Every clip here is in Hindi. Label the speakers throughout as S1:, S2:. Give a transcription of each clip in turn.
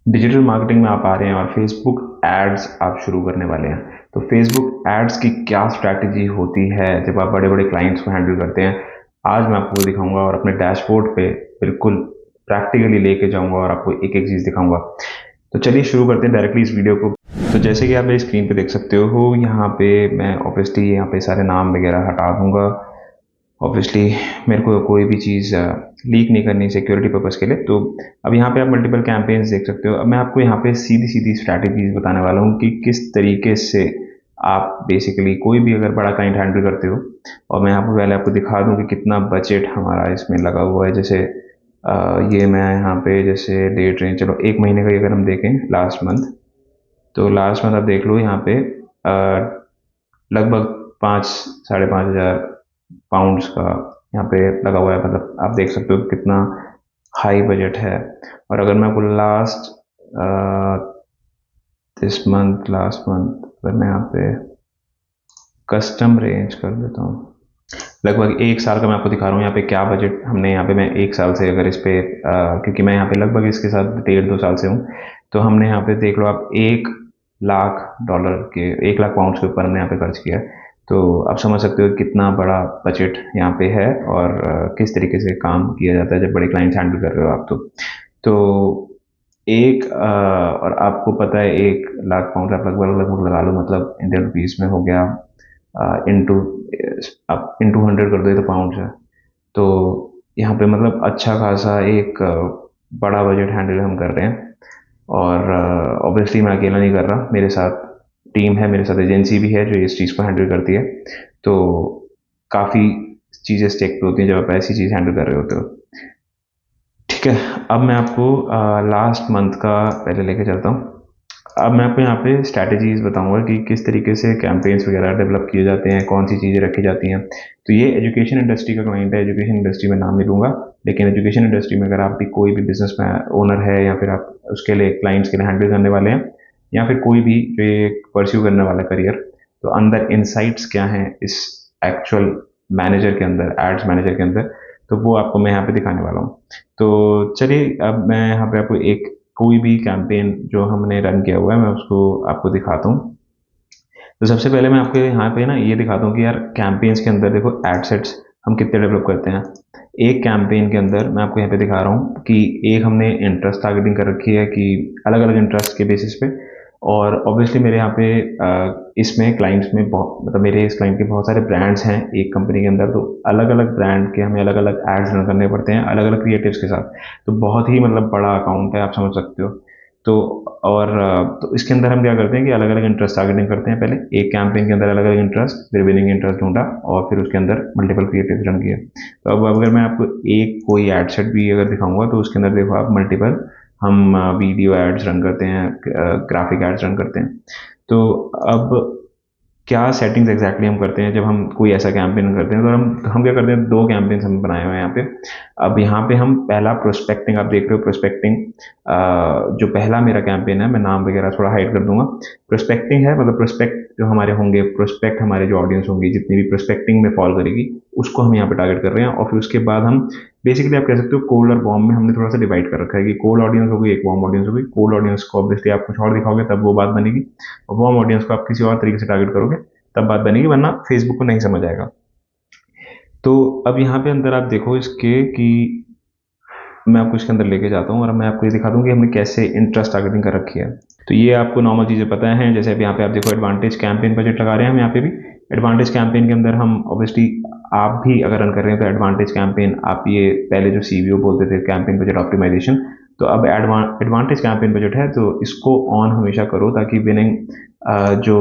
S1: डिजिटल मार्केटिंग में आप आ रहे हैं और फेसबुक एड्स आप शुरू करने वाले हैं, तो फेसबुक एड्स की क्या स्ट्रैटेजी होती है जब आप बड़े बड़े क्लाइंट्स को हैंडल करते हैं, आज मैं आपको वो दिखाऊंगा और अपने डैशबोर्ड पे बिल्कुल प्रैक्टिकली लेके जाऊंगा और आपको एक एक चीज़ दिखाऊंगा। तो चलिए शुरू करते हैं डायरेक्टली इस वीडियो को। तो जैसे कि आप मेरी स्क्रीन पे देख सकते हो, यहाँ पे मैं ऑब्वियसली यहाँ पे सारे नाम वगैरह हटा दूंगा। ऑब्वियसली मेरे को कोई भी चीज़ लीक नहीं करनी सिक्योरिटी पर्पज़ के लिए। तो अब यहाँ पे आप मल्टीपल कैंपेन्स देख सकते हो। अब मैं आपको यहाँ पे सीधी सीधी स्ट्रैटेजीज बताने वाला हूँ कि किस तरीके से आप बेसिकली कोई भी अगर बड़ा क्लाइंट हैंडल करते हो। और मैं आपको पहले आपको दिखा दूँ कि कितना बजट हमारा इसमें लगा हुआ है। जैसे ये मैं यहाँ पे जैसे डेट रेंज, चलो एक महीने का ही अगर हम देखें लास्ट मंथ, तो लास्ट मंथ आप देख लो यहाँ पे लगभग 5 साढ़े 5 हज़ार पाउंड्स का यहाँ पे लगा हुआ है। मतलब आप देख सकते हो कितना हाई बजट है। और अगर मैं आपको last this month last month अगर मैं यहाँ पे कस्टम रेंज कर देता हूँ, लगभग एक साल का मैं आपको दिखा रहा हूँ यहाँ पे क्या बजट हमने यहाँ पे। मैं एक साल से अगर इस पे क्योंकि मैं यहाँ पे लगभग इसके साथ 1.5 2 साल से हूँ, तो हमने यहाँ पे देख लो आप 1 लाख डॉलर के 1 लाख पाउंड के ऊपर हमने यहाँ पे खर्च किया है। तो आप समझ सकते हो कितना बड़ा बजट यहाँ पे है और किस तरीके से काम किया जाता है जब बड़े क्लाइंट्स हैंडल कर रहे हो आप। तो और आपको पता है 1 लाख पाउंड आप लगभग लगभग लगा लो, मतलब इंडियन रुपीज में हो गया इंटू, आप इंटू 100 कर दो तो पाउंड है। तो यहाँ पे मतलब अच्छा खासा एक बड़ा बजट हैंडल हम कर रहे हैं। और ऑब्वियसली मैं अकेला नहीं कर रहा, मेरे साथ टीम है, मेरे साथ एजेंसी भी है जो इस चीज़ को हैंडल करती है। तो काफ़ी चीज़ें स्टेक पे होती हैं जब आप ऐसी चीज़ हैंडल कर रहे होते हो। ठीक है, अब मैं आपको लास्ट मंथ का पहले लेके चलता हूँ। अब मैं आपको यहाँ पे स्ट्रैटेजीज बताऊंगा कि किस तरीके से कैंपेन्स वगैरह डेवलप किए जाते हैं, कौन सी चीज़ें रखी जाती हैं। तो ये एजुकेशन इंडस्ट्री का क्लाइंट है, एजुकेशन इंडस्ट्री में नाम नहीं लूँगा, लेकिन एजुकेशन इंडस्ट्री में अगर आप भी कोई भी बिजनेस में ओनर है या फिर आप उसके लिए क्लाइंट्स के लिए हैंडल करने वाले हैं, या फिर कोई भी जो ये परस्यू करने वाला करियर, तो अंदर इनसाइट्स क्या हैं इस एक्चुअल मैनेजर के अंदर, एड्स मैनेजर के अंदर, तो वो आपको मैं यहाँ पे दिखाने वाला हूँ। तो चलिए अब मैं यहाँ पे आपको एक कोई भी कैंपेन जो हमने रन किया हुआ है मैं उसको आपको दिखाता हूँ। तो सबसे पहले मैं आपको यहाँ पे ना ये दिखाता हूँ कि यार कैंपेन्स के अंदर देखो एड सेट्स हम कितने डेवलप करते हैं। एक कैंपेन के अंदर मैं आपको यहाँ पे दिखा रहा हूँ कि एक हमने इंटरेस्ट टारगेटिंग कर रखी है कि अलग अलग इंटरेस्ट के बेसिस पे। और ऑब्वियसली मेरे यहाँ पे इसमें क्लाइंट्स में बहुत, मतलब मेरे इस क्लाइंट के बहुत सारे ब्रांड्स हैं एक कंपनी के अंदर, तो अलग अलग ब्रांड के हमें अलग अलग एड्स रन करने पड़ते हैं अलग अलग क्रिएटिव्स के साथ। तो बहुत ही मतलब बड़ा अकाउंट है, आप समझ सकते हो। तो और तो इसके अंदर हम क्या करते हैं कि अलग अलग इंटरेस्ट टारगेटिंग करते हैं। पहले एक कैंपेन के अंदर अलग अलग इंटरेस्ट, फिर विनिंग इंटरेस्ट ढूंढा और फिर उसके अंदर मल्टीपल क्रिएटिव रन किए। तो अब अगर मैं आपको एक कोई एड सेट भी अगर दिखाऊंगा तो उसके अंदर देखो आप मल्टीपल हम वीडियो एड्स रन करते हैं, ग्राफिक एड्स रन करते हैं। तो अब क्या सेटिंग्स एग्जैक्टली हम करते हैं जब हम कोई ऐसा कैंपेन करते हैं, तो हम क्या करते हैं, दो कैंपेन्स हम बनाए हुए हैं यहाँ पे। अब यहाँ पे हम पहला प्रोस्पेक्टिंग, आप देख रहे हो प्रोस्पेक्टिंग, जो पहला मेरा कैंपेन है, मैं नाम वगैरह थोड़ा हाइड कर दूंगा। प्रोस्पेक्टिंग है मतलब प्रोस्पेक्ट जो हमारे होंगे, प्रोस्पेक्ट हमारे जो ऑडियंस होंगी जितनी भी प्रोस्पेक्टिंग में फॉल करेगी उसको हम यहाँ पे टारगेट कर रहे हैं। और फिर उसके बाद हम बेसिकली आप कह सकते हो कोल्ड और वार्म में हमने थोड़ा सा डिवाइड कर रखा है कि कोल्ड ऑडियंस हो गई, एक वार्म ऑडियंस हो गई। कोल्ड ऑडियंस को ऑब्वियसली आप कुछ और दिखाओगे तब वो बात बनेगी, और वार्म ऑडियंस को आप किसी और तरीके से टारगेट करोगे तब बात बनेगी, वरना फेसबुक को नहीं समझ आएगा। तो अब यहाँ पे अंदर आप देखो इसके कि मैं आपको इसके अंदर लेके जाता हूँ और मैं आपको ये दिखा दूँ कि हमने कैसे इंटरेस्ट टारगेटिंग कर रखी है। तो ये आपको नॉर्मल चीज़ें पता है, जैसे अब यहाँ पे आप देखो एडवांटेज कैंपेन बजट लगा रहे हैं हम यहाँ पे भी। एडवांटेज कैंपेन के अंदर हम ऑब्वियसली, आप भी अगर रन कर रहे हैं तो एडवांटेज कैंपेन, आप ये पहले जो सीवीओ बोलते थे कैंपेन बजट ऑप्टिमाइजेशन, तो अब एडवांटेज कैंपेन बजट है तो इसको ऑन हमेशा करो ताकि विनिंग जो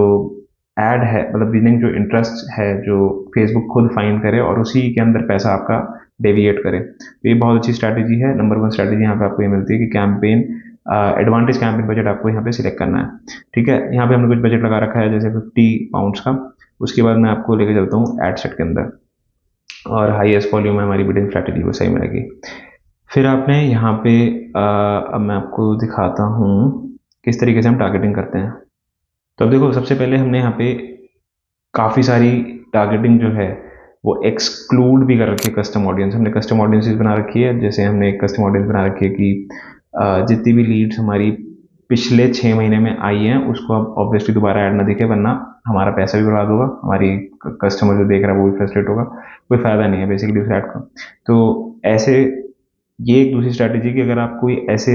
S1: एड है, मतलब विनिंग जो इंटरेस्ट है जो फेसबुक खुद फाइंड करे और उसी के अंदर पैसा आपका डेविएट करे। तो ये बहुत अच्छी स्ट्रैटेजी है। नंबर 1 स्ट्रैटेजी यहाँ पे आपको ये मिलती है कि कैंपेन एडवांटेज कैंपेन बजट आपको यहाँ पे सिलेक्ट करना है। ठीक है, यहाँ पे हमने कुछ बजट लगा रखा है जैसे 50 पाउंड्स का। उसके बाद मैं आपको लेके चलता हूँ एड सेट के अंदर, और हाईएस्ट वॉल्यूम में हमारी बिडिंग स्ट्रैटेजी वो सही मिलेगी। फिर आपने यहाँ पे अब मैं आपको दिखाता हूँ किस तरीके से हम टारगेटिंग करते हैं। तो अब देखो सबसे पहले हमने यहाँ पे काफ़ी सारी टारगेटिंग जो है वो एक्सक्लूड भी कर रखी है। कस्टम ऑडियंस, हमने कस्टम ऑडियंसेस बना रखी है। जैसे हमने एक कस्टम ऑडियंस बना रखी है कि जितनी भी लीड्स हमारी पिछले 6 महीने में आई हैं उसको अब ऑब्वियसली दोबारा ऐड ना दिखे, वरना हमारा पैसा भी बर्बाद होगा, हमारी कस्टमर जो देख रहा है वो भी फ्रस्ट्रेट होगा, कोई फ़ायदा नहीं है बेसिकली उस ऐड का। तो ऐसे ये एक दूसरी स्ट्रैटेजी कि अगर आप कोई ऐसे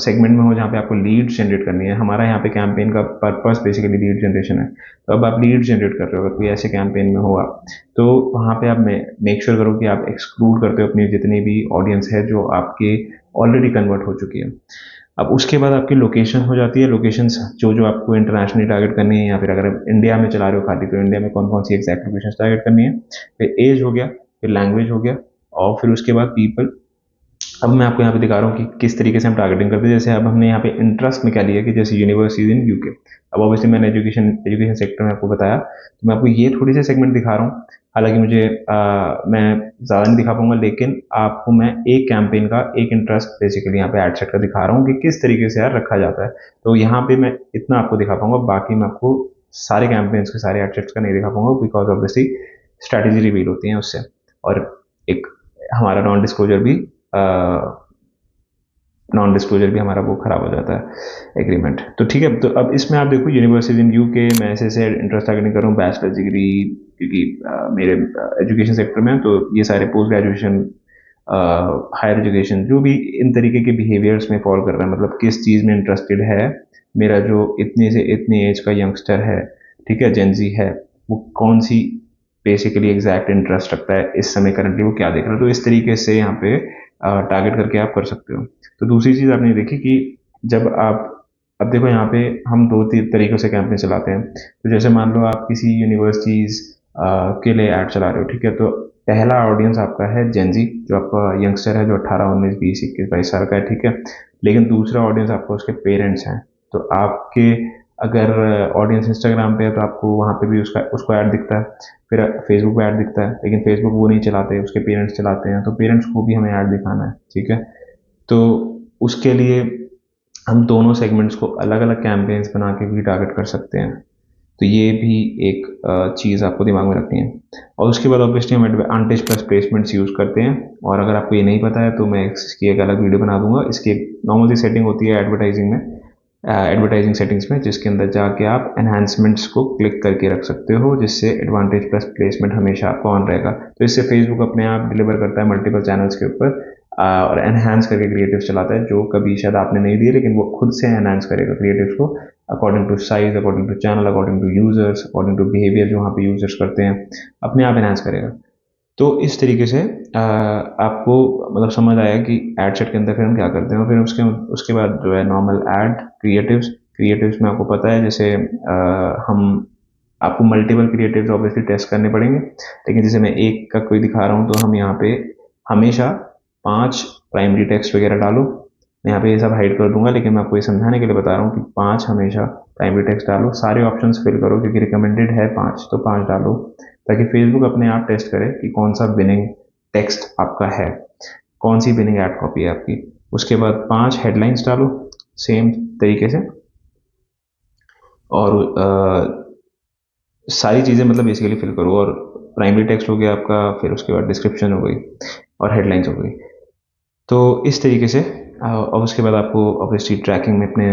S1: सेगमेंट में हो जहाँ पे आपको लीड्स जनरेट करनी है, हमारा यहाँ पे कैंपेन का पर्पस बेसिकली लीड जनरेशन है। तो अब आप लीड जनरेट कर रहे हो, अगर कोई ऐसे कैंपेन में हो आप, तो वहाँ पे आप मेक श्योर करो कि आप एक्सक्लूड करते हो अपनी जितनी भी ऑडियंस है जो आपके ऑलरेडी कन्वर्ट हो चुकी है। अब उसके बाद आपकी लोकेशन हो जाती है, लोकेशंस जो जो आपको इंटरनेशनली टारगेट करनी है, या फिर अगर आप इंडिया में चला रहे हो खाली, तो इंडिया में कौन कौन सी एग्जैक्ट लोकेशन टारगेट करनी है। फिर एज हो गया, फिर लैंग्वेज हो गया, और फिर उसके बाद पीपल। अब मैं आपको यहाँ पे दिखा रहा हूँ कि किस तरीके से हम टारगेटिंग करते हैं। जैसे अब हमने यहाँ पे इंटरेस्ट में क्या लिया कि जैसे यूनिवर्सिटीज इन यूके। अब ऑब्वियसली मैंने एजुकेशन एजुकेशन सेक्टर में आपको बताया, तो मैं आपको ये थोड़ी सी सेगमेंट दिखा रहा हूँ। हालांकि मैं ज़्यादा नहीं दिखा पाऊंगा, लेकिन आपको मैं एक कैंपेन का एक इंटरेस्ट बेसिकली यहाँ पे एड सेट का दिखा रहा हूँ कि किस तरीके से यार रखा जाता है। तो यहाँ पे मैं इतना आपको दिखा पाऊंगा, बाकी मैं आपको सारे कैंपेन्स के सारे एड सेट्स का नहीं दिखा पाऊंगा, बिकॉज ऑब्वियसली स्ट्रैटेजी रिवील होती है उससे, और एक हमारा नॉन डिस्क्लोजर भी हमारा वो खराब हो जाता है एग्रीमेंट। तो ठीक है, तो अब इसमें आप देखो यूनिवर्सिटी इन यूके, मैं ऐसे इंटरेस्ट टारगेटिंग कर रहा हूँ, बैचलर डिग्री, क्योंकि मेरे एजुकेशन सेक्टर में, तो ये सारे पोस्ट ग्रेजुएशन, हायर एजुकेशन, जो भी इन तरीके के बिहेवियर्स में फॉलो कर रहा है, मतलब किस चीज़ में इंटरेस्टेड है मेरा जो इतने से इतने एज का यंगस्टर है, ठीक है, जेंजी है, वो कौन सी बेसिकली एग्जैक्ट इंटरेस्ट रखता है इस समय करंटली, वो क्या देख रहा है। तो इस तरीके से यहाँ पे टारगेट करके आप कर सकते हो। तो दूसरी चीज़ आपने देखी कि जब आप, अब देखो यहाँ पे हम दो तीन तरीकों से कैंपेन चलाते हैं। तो जैसे मान लो आप किसी यूनिवर्सिटीज़ के लिए ऐड चला रहे हो, ठीक है, तो पहला ऑडियंस आपका है जेंजी, जो आपका यंगस्टर है, जो 18 19 20 21 22 साल का है, ठीक है। लेकिन दूसरा ऑडियंस आपका उसके पेरेंट्स हैं। तो आपके अगर ऑडियंस इंस्टाग्राम पे है तो आपको वहाँ पे भी उसको ऐड दिखता है, फिर फेसबुक पे ऐड दिखता है, लेकिन फेसबुक वो नहीं चलाते, उसके पेरेंट्स चलाते हैं, तो पेरेंट्स को भी हमें ऐड दिखाना है, ठीक है। तो उसके लिए हम दोनों सेगमेंट्स को अलग अलग कैंपेन्स बना के भी टारगेट कर सकते हैं। तो ये भी एक चीज़ आपको दिमाग में रखनी है। और उसके बाद ऑब्वियसली हम एडवांटेज प्लस प्लेसमेंट्स यूज़ करते हैं, और अगर आपको ये नहीं पता है तो मैं इसकी एक अलग वीडियो बना दूंगा। इसकी एक नॉर्मल सी सेटिंग होती है एडवर्टाइजिंग में, एडवर्टाइजिंग सेटिंग्स में, जिसके अंदर जाके आप एनहांसमेंट्स को क्लिक करके रख सकते हो, जिससे एडवांटेज प्लस प्लेसमेंट हमेशा आपको ऑन रहेगा। तो इससे फेसबुक अपने आप डिलीवर करता है मल्टीपल चैनल्स के ऊपर, और एनहांस करके क्रिएटिव्स चलाता है, जो कभी शायद आपने नहीं दिए, लेकिन वो खुद से एनहांस करेगा क्रिएटिव्स को according to size, according to channel, according to users, according to behaviour जो वहाँ पे यूजर्स करते हैं, अपने आप एनहांस करेगा। तो इस तरीके से आपको मतलब समझ आया कि एड सेट के अंदर फिर हम क्या करते हैं। फिर उसके उसके बाद जो है नॉर्मल एड क्रिएटिव्स। क्रिएटिव्स में आपको पता है, जैसे हम आपको मल्टीपल क्रिएटिव्स ऑब्वियसली टेस्ट करने पड़ेंगे, लेकिन जैसे मैं एक का कोई दिखा रहा हूँ, तो हम यहाँ पे हमेशा 5 प्राइमरी टेक्स्ट वगैरह डालो। मैं यहाँ पे ये सब हाइड कर दूंगा, लेकिन मैं आपको ये समझाने के लिए बता रहा हूँ कि 5 हमेशा प्राइमरी टेक्स्ट डालो, सारे ऑप्शंस फिल करो, क्योंकि रिकमेंडेड है 5, तो 5 डालो, ताकि फेसबुक अपने आप टेस्ट करे कि कौन सा विनिंग टेक्स्ट आपका है, कौन सी विनिंग एड कॉपी है आपकी। उसके बाद 5 हेडलाइंस डालो सेम तरीके से, और सारी चीज़ें मतलब बेसिकली फिल करो। और प्राइमरी टेक्स्ट हो गया आपका, फिर उसके बाद डिस्क्रिप्शन हो गई, और हेडलाइंस हो गई। तो इस तरीके से और उसके बाद आपको ऑब्वियसली ट्रैकिंग में अपने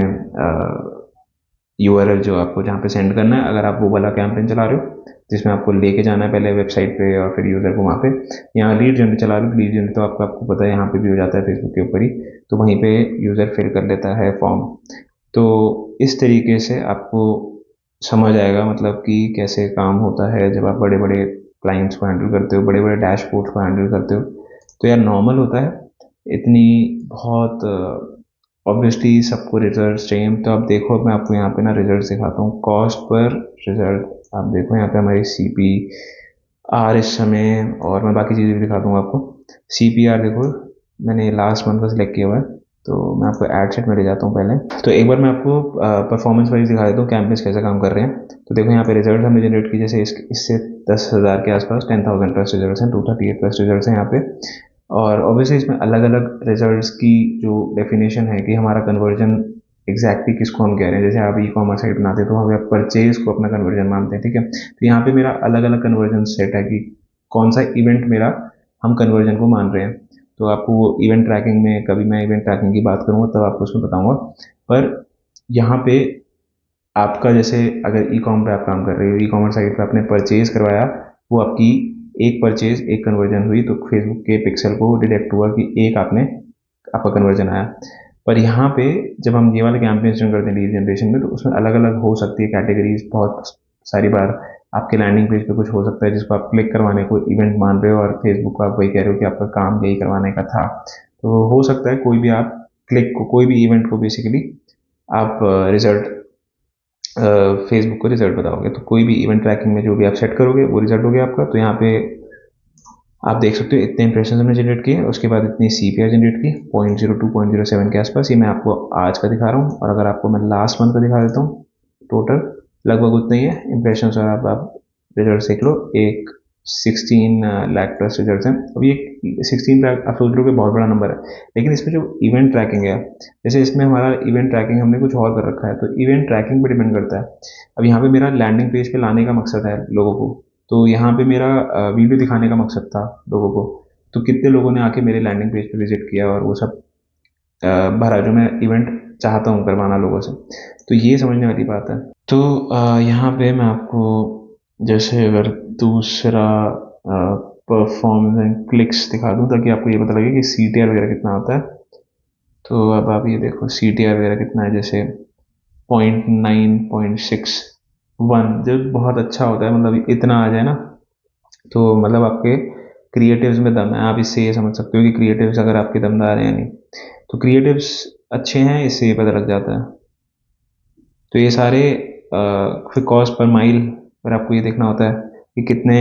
S1: यूआरएल जो आपको जहाँ पे सेंड करना है, अगर आप वो वाला कैंपेन चला रहे हो जिसमें आपको लेके जाना है पहले वेबसाइट पे और फिर यूज़र को वहाँ पे, यहाँ लीड जनरेट चला रहे हो, लीड जनरेट तो आपको पता है यहाँ पे भी हो जाता है फेसबुक के ऊपर ही, तो वहीं पे यूज़र फिल कर लेता है फॉर्म। तो इस तरीके से आपको समझ आएगा मतलब कि कैसे काम होता है जब आप बड़े बड़े क्लाइंट्स को हैंडल करते हो, बड़े बड़े डैशबोर्ड को हैंडल करते हो। तो यार नॉर्मल होता है, इतनी बहुत ऑब्वियसली सबको रिजल्ट चाहिए। तो आप देखो, मैं आपको यहाँ पे ना रिजल्ट दिखाता हूँ, कॉस्ट पर रिजल्ट। आप देखो यहाँ पे हमारी CPR इस समय, और मैं बाकी चीज़ें भी दिखा दूँगा आपको। CPR देखो, मैंने लास्ट मंथ का सिलेक्ट किया हुआ है, तो मैं आपको एड सेट में ले जाता हूँ पहले। तो एक बार मैं आपको परफॉर्मेंस वाइज दिखा देता हूँ कैंपेन्स कैसे काम कर रहे हैं। तो देखो यहाँ पे रिजल्ट हमने जनरेट की, जैसे इससे 10,000 के आसपास 10,000 प्लस रिजल्ट हैं, 238 प्लस रिजल्ट हैं यहाँ पे। और ऑब्वियसली इसमें अलग अलग रिजल्ट्स की जो डेफिनेशन है कि हमारा कन्वर्जन एग्जैक्टली किसको हम कह रहे हैं। जैसे आप ई-कॉमर्स साइट बनाते हैं तो हमें परचेज को अपना कन्वर्जन मानते हैं, ठीक है। तो यहाँ पे मेरा अलग अलग कन्वर्जन सेट है कि कौन सा इवेंट मेरा हम कन्वर्जन को मान रहे हैं। तो आपको वो इवेंट ट्रैकिंग में, कभी मैं इवेंट ट्रैकिंग की बात करूँगा तब आपको उसमें बताऊँगा। पर यहाँ पे आपका जैसे अगर ई-कॉम पे आप काम कर रहे हो, ई-कॉमर्स साइट पे आपने परचेज करवाया, वो आपकी एक परचेज एक कन्वर्जन हुई तो फेसबुक के पिक्सल को डिटेक्ट हुआ कि एक आपका कन्वर्जन आया। पर यहाँ पे जब हम ये वाले कैंपेन्स रन करते हैं लीड जनरेशन में, तो उसमें अलग अलग हो सकती है कैटेगरीज। बहुत सारी बार आपके लैंडिंग पेज पे कुछ हो सकता है जिसको आप क्लिक करवाने को इवेंट मान रहे हो और फेसबुक को आप वही कह रहे हो कि आपका काम यही करवाने का था। तो हो सकता है कोई भी आप क्लिक को, कोई भी इवेंट को बेसिकली आप रिजल्ट फेसबुक को रिजल्ट बताओगे। तो कोई भी इवेंट ट्रैकिंग में जो भी आप सेट करोगे वो रिजल्ट हो गया आपका। तो यहाँ पे आप देख सकते हो इतने इंप्रेशन हमने जनरेट किए, उसके बाद इतनी CPR जनरेट की 0.02 0.07 के आसपास। ये मैं आपको आज का दिखा रहा हूँ, और अगर आपको मैं लास्ट मंथ का दिखा देता हूँ, टोटल लगभग उतना ही है इंप्रेशन। और आप रिजल्ट देख लो, एक 16 लाख प्लस रिजल्ट हैं। अब ये 16 लाख आप सोच लो कि बहुत बड़ा नंबर है, लेकिन इसमें जो इवेंट ट्रैकिंग है, जैसे इसमें हमारा इवेंट ट्रैकिंग हमने कुछ और कर रखा है, तो इवेंट ट्रैकिंग पर डिपेंड करता है। अब यहाँ पे मेरा लैंडिंग पेज पे लाने का मकसद है लोगों को, तो यहाँ पे मेरा वीडियो दिखाने का मकसद था लोगों को। तो कितने लोगों ने आके मेरे लैंडिंग पेज पे विजिट किया और वो सब भरा जो मैं इवेंट चाहता हूँ करवाना लोगों से। तो ये समझने वाली बात है। तो यहाँ पे मैं आपको जैसे अगर दूसरा परफॉर्मेंस एंड क्लिक्स दिखा दूँ ताकि आपको ये पता लगे कि CTR वगैरह कितना आता है। तो अब आप ये देखो CTR वगैरह कितना है, जैसे 0.9 0.61 जब बहुत अच्छा होता है, मतलब इतना आ जाए ना, तो मतलब आपके क्रिएटिव्स में दम है। आप इससे ये समझ सकते हो कि क्रिएटिव्स अगर आपके दमदार हैं या नहीं। तो क्रिएटिव्स अच्छे हैं, इससे ये पता लग जाता है। तो ये सारे फिर कॉस्ट पर माइल पर आपको ये देखना होता है कि कितने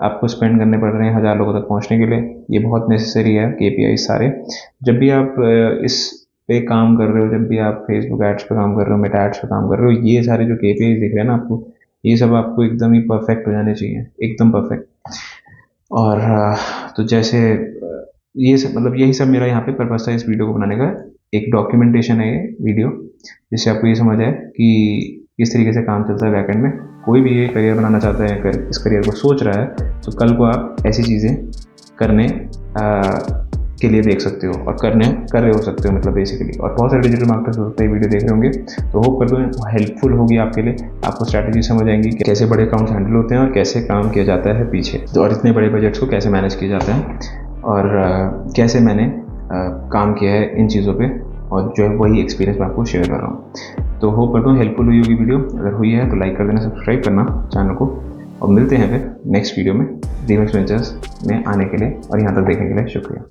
S1: आपको स्पेंड करने पड़ रहे हैं 1000 लोगों तक पहुंचने के लिए। ये बहुत नेसेसरी है KPI सारे। जब भी आप इस पे काम कर रहे हो, जब भी आप फेसबुक एड्स पे काम कर रहे हो, मेटा एड्स पे काम कर रहे हो, ये सारे जो KPI दिख रहे हैं ना आपको, ये सब आपको एकदम ही परफेक्ट हो जाने चाहिए, एकदम परफेक्ट। और तो जैसे ये सब, मतलब यही सब मेरा यहाँ पे पर्पस था इस वीडियो को बनाने का। एक डॉक्यूमेंटेशन है ये वीडियो, जिससे आपको ये समझ आए कि किस तरीके से काम चलता है बैकएंड में। कोई भी ये करियर बनाना चाहता है, अगर इस करियर को सोच रहा है, तो कल को आप ऐसी चीज़ें करने के लिए देख सकते हो और कर रहे हो सकते हो, मतलब बेसिकली। और बहुत सारे डिजिटल मार्केटर्स हो सकते हैं वीडियो देख रहे होंगे, तो होप करते हैं हेल्पफुल होगी आपके लिए। आपको स्ट्रैटेजी समझ आएंगी कि कैसे बड़े अकाउंट्स हैंडल होते हैं और कैसे काम किया जाता है पीछे, तो और इतने बड़े बजट्स को कैसे मैनेज किया जाता है, और कैसे मैंने काम किया है इन चीज़ों पे, और जो है वही एक्सपीरियंस मैं आपको शेयर कर रहा हूँ। तो होप करता हूँ हेल्पफुल हुई होगी वीडियो। अगर हुई है तो लाइक कर देना, सब्सक्राइब करना चैनल को, और मिलते हैं फिर नेक्स्ट वीडियो में रीमेक्स वेंचर्स में आने के लिए और यहाँ तक देखने के लिए शुक्रिया।